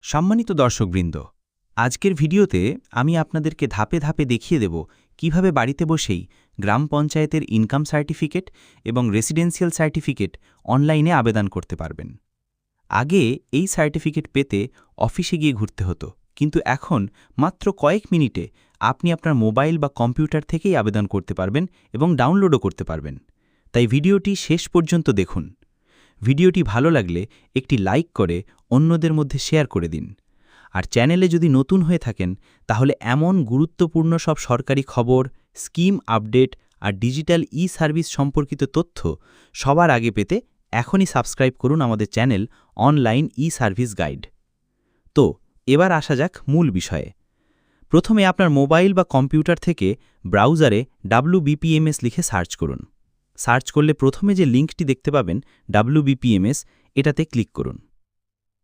সম্মানিত দর্শকবৃন্দ, আজকের ভিডিওতে আমি আপনাদেরকে ধাপে ধাপে দেখিয়ে দেব কিভাবে বাড়িতে বসেই গ্রাম পঞ্চায়েতের ইনকাম সার্টিফিকেট এবং রেসিডেন্সিয়াল সার্টিফিকেট অনলাইনে আবেদন করতে পারবেন। আগে এই সার্টিফিকেট পেতে অফিসে গিয়ে ঘুরতে হতো, কিন্তু এখন মাত্র কয়েক মিনিটে আপনি আপনার মোবাইল বা কম্পিউটার থেকেই আবেদন করতে পারবেন এবং ডাউনলোডও করতে পারবেন। তাই ভিডিওটি শেষ পর্যন্ত দেখুন। ভিডিওটি ভালো লাগলে একটি লাইক করে অন্যদের মধ্যে শেয়ার করে দিন। আর চ্যানেলে যদি নতুন হয়ে থাকেন তাহলে এমন গুরুত্বপূর্ণ সব সরকারি খবর, স্কিম আপডেট আর ডিজিটাল সার্ভিস সম্পর্কিত তথ্য সবার আগে পেতে এখনই সাবস্ক্রাইব করুন আমাদের চ্যানেল অনলাইন সার্ভিস গাইড। তো এবার আসা যাক মূল বিষয়ে। প্রথমে আপনার মোবাইল বা কম্পিউটার থেকে ব্রাউজারে WBPMS লিখে সার্চ করুন। সার্চ করলে প্রথমে যে লিঙ্কটি দেখতে পাবেন WBPMS, এটাতে ক্লিক করুন।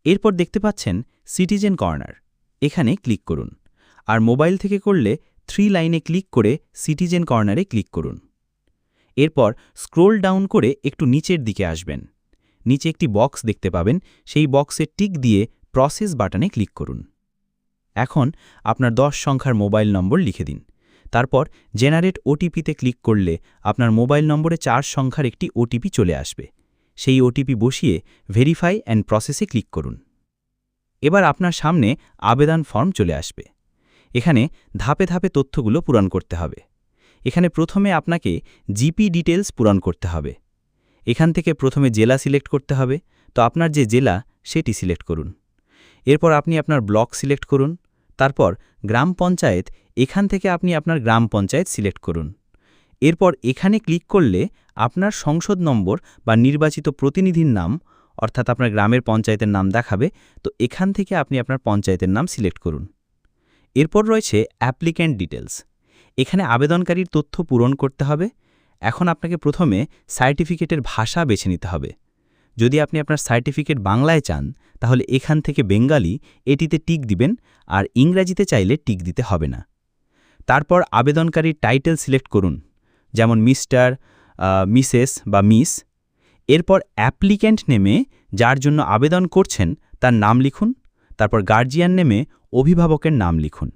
এরপর দেখতে পাচ্ছেন সিটিজেন কর্নার, এখানে ক্লিক করুন। আর মোবাইল থেকে করলে 3 লাইনে ক্লিক করে সিটিজেন কর্নারে ক্লিক করুন। এরপর স্ক্রোল ডাউন করে একটু নিচের দিকে আসবেন। নিচে একটি বক্স দেখতে পাবেন, সেই বক্সে টিক দিয়ে প্রসেস বাটনে ক্লিক করুন। এখন আপনার 10 সংখ্যার মোবাইল নম্বর লিখে দিন। তারপর জেনারেট ওটিপিতে ক্লিক করলে আপনার মোবাইল নম্বরে 4 সংখ্যার একটি ওটিপি চলে আসবে। সেই ওটিপি বসিয়ে ভেরিফাই অ্যান্ড প্রসেসে ক্লিক করুন। এবার আপনার সামনে আবেদন ফর্ম চলে আসবে। এখানে ধাপে ধাপে তথ্যগুলো পূরণ করতে হবে। এখানে প্রথমে আপনাকে জিপি ডিটেলস পূরণ করতে হবে। এখান থেকে প্রথমে জেলা সিলেক্ট করতে হবে, তো আপনার যে জেলা সেটি সিলেক্ট করুন। এরপর আপনি আপনার ব্লক সিলেক্ট করুন। তারপর গ্রাম পঞ্চায়েত, এখান থেকে আপনি আপনার গ্রাম পঞ্চায়েত সিলেক্ট করুন। এরপর এখানে ক্লিক করলে আপনার সংসদ নম্বর বা নির্বাচিত প্রতিনিধির নাম, অর্থাৎ আপনার গ্রামের পঞ্চায়েতের নাম দেখাবে, তো এখান থেকে আপনি আপনার পঞ্চায়েতের নাম সিলেক্ট করুন। এরপর রয়েছে অ্যাপ্লিক্যান্ট ডিটেলস, এখানে আবেদনকারীর তথ্য পূরণ করতে হবে। এখন আপনাকে প্রথমে সার্টিফিকেটের ভাষা বেছে নিতে হবে। যদি আপনি আপনার সার্টিফিকেট বাংলায় চান তাহলে এখান থেকে বেঙ্গালি, এটিতে টিক দিবেন, আর ইংরাজিতে চাইলে টিক দিতে হবে না। তারপর আবেদনকারীর টাইটেল সিলেক্ট করুন, যেমন মিস্টার, মিসেস বা মিস। এরপর অ্যাপ্লিক্যান্ট নেমে যার জন্য আবেদন করছেন তার নাম লিখুন। তারপর গার্জিয়ান নেমে অভিভাবকের নাম লিখুন।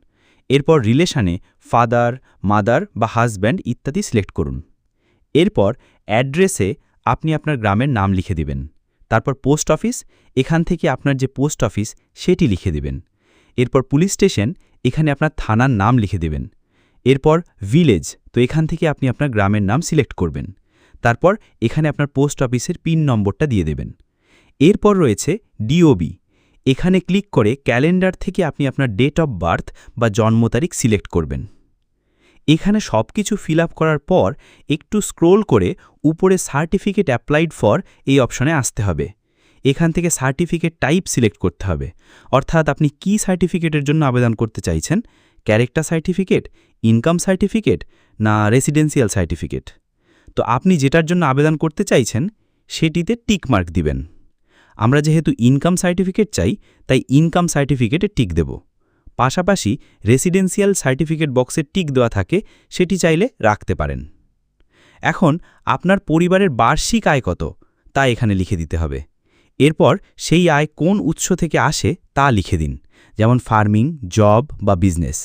এরপর রিলেশনে ফাদার, মাদার বা হাজব্যান্ড ইত্যাদি সিলেক্ট করুন। এরপর অ্যাড্রেসে আপনি আপনার গ্রামের নাম লিখে দিবেন। তারপর পোস্ট অফিস, এখান থেকে আপনার যে পোস্ট অফিস সেটি লিখে দিবেন। এরপর পুলিশ স্টেশন, এখানে আপনার থানার নাম লিখে দেবেন। এরপর ভিলেজ, তো এখান থেকে আপনি আপনার গ্রামের নাম সিলেক্ট করবেন। তারপর এখানে আপনার পোস্ট অফিসের পিন নম্বরটা দিয়ে দেবেন। এরপর রয়েছে ডিওবি, এখানে ক্লিক করে ক্যালেন্ডার থেকে আপনি আপনার ডেট অফ বার্থ বা জন্ম তারিখ সিলেক্ট করবেন। এখানে সব কিছু ফিল আপ করার পর একটু স্ক্রোল করে উপরে সার্টিফিকেট অ্যাপ্লাইড ফর এই অপশনে আসতে হবে। এখান থেকে সার্টিফিকেট টাইপ সিলেক্ট করতে হবে, অর্থাৎ আপনি কি সার্টিফিকেটের জন্য আবেদন করতে চাইছেন, ক্যারেক্টার সার্টিফিকেট, ইনকাম সার্টিফিকেট না রেসিডেন্সিয়াল সার্টিফিকেট। তো আপনি যেটার জন্য আবেদন করতে চাইছেন সেটিতে টিক মার্ক দিবেন। আমরা যেহেতু ইনকাম সার্টিফিকেট চাই তাই ইনকাম সার্টিফিকেটে টিক দেব। পাশাপাশি রেসিডেন্সিয়াল সার্টিফিকেট বক্সে টিক দেওয়া থাকে, সেটি চাইলে রাখতে পারেন। এখন আপনার পরিবারের বার্ষিক আয় কত তা এখানে লিখে দিতে হবে। এরপর সেই আয় কোন উৎস থেকে আসে তা লিখে দিন, যেমন ফার্মিং, জব বা বিজনেস।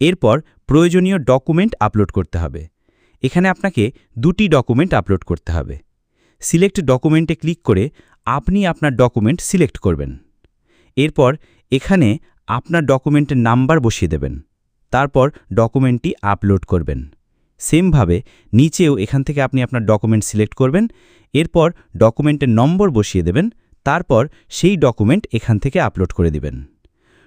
এরপর প্রয়োজনীয় ডকুমেন্ট আপলোড করতে হবে। এখানে আপনাকে 2টি ডকুমেন্ট আপলোড করতে হবে। সিলেক্ট ডকুমেন্টে ক্লিক করে আপনি আপনার ডকুমেন্ট সিলেক্ট করবেন। এরপর এখানে আপনার ডকুমেন্টের নাম্বার বসিয়ে দেবেন। তারপর ডকুমেন্টটি আপলোড করবেন। সেমভাবে নিচেও এখান থেকে আপনি আপনার ডকুমেন্ট সিলেক্ট করবেন। এরপর ডকুমেন্টের নম্বর বসিয়ে দেবেন। তারপর সেই ডকুমেন্ট এখান থেকে আপলোড করে দিবেন।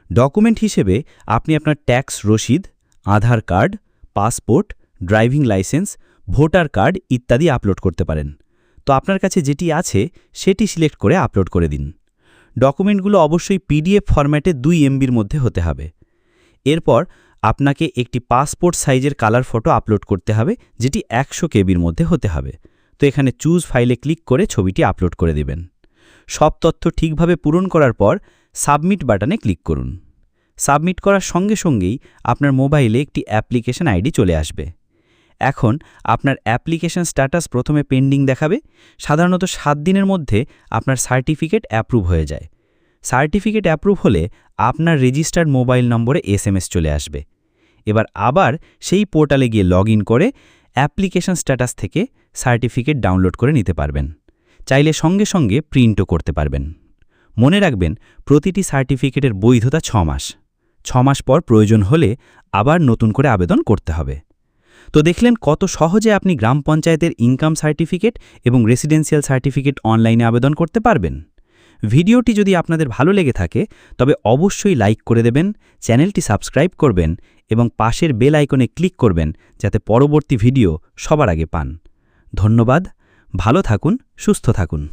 ডকুমেন্ট হিসেবে আপনি আপনার ট্যাক্স রসিদ, Aadhaar card, passport, driving licence, voter card ইত্যাদি আপলোড করতে পারেন। তো আপনার কাছে যেটি আছে সেটি সিলেক্ট করে আপলোড করে দিন। ডকুমেন্টগুলো অবশ্যই PDF ফরম্যাটে 2 MBর মধ্যে হতে হবে। এরপর আপনাকে একটি পাসপোর্ট সাইজের কালার ফটো আপলোড করতে হবে, যেটি 100 KBর মধ্যে হতে হবে। তো এখানে চুজ ফাইলে ক্লিক করে ছবিটি আপলোড করে দিবেন। সব তথ্য ঠিকভাবে পূরণ করার পর সাবমিট বাটনে ক্লিক করুন। সাবমিট করার সঙ্গে সঙ্গেই আপনার মোবাইলে একটি অ্যাপ্লিকেশন আইডি চলে আসবে। এখন আপনার অ্যাপ্লিকেশন স্ট্যাটাস প্রথমে পেন্ডিং দেখাবে। সাধারণত 7 দিনের মধ্যে আপনার সার্টিফিকেট অ্যাপ্রুভ হয়ে যায়। সার্টিফিকেট অ্যাপ্রুভ হলে আপনার রেজিস্টার্ড মোবাইল নম্বরে SMS চলে আসবে। এবার আবার সেই পোর্টালে গিয়ে লগইন করে অ্যাপ্লিকেশন স্ট্যাটাস থেকে সার্টিফিকেট ডাউনলোড করে নিতে পারবেন। চাইলে সঙ্গে সঙ্গে প্রিন্টও করতে পারবেন। মনে রাখবেন, প্রতিটি সার্টিফিকেটের বৈধতা 6 মাস। 6 মাস পর প্রয়োজন হলে আবার নতুন করে আবেদন করতে হবে। তো দেখলেন কত সহজে আপনি গ্রাম পঞ্চায়েতের ইনকাম সার্টিফিকেট এবং রেসিডেন্সিয়াল সার্টিফিকেট অনলাইনে আবেদন করতে পারবেন। ভিডিওটি যদি আপনাদের ভালো লেগে থাকে তবে অবশ্যই লাইক করে দেবেন, চ্যানেলটি সাবস্ক্রাইব করবেন এবং পাশের বেল আইকনে ক্লিক করবেন যাতে পরবর্তী ভিডিও সবার আগে পান। ধন্যবাদ, ভালো থাকুন, সুস্থ থাকুন।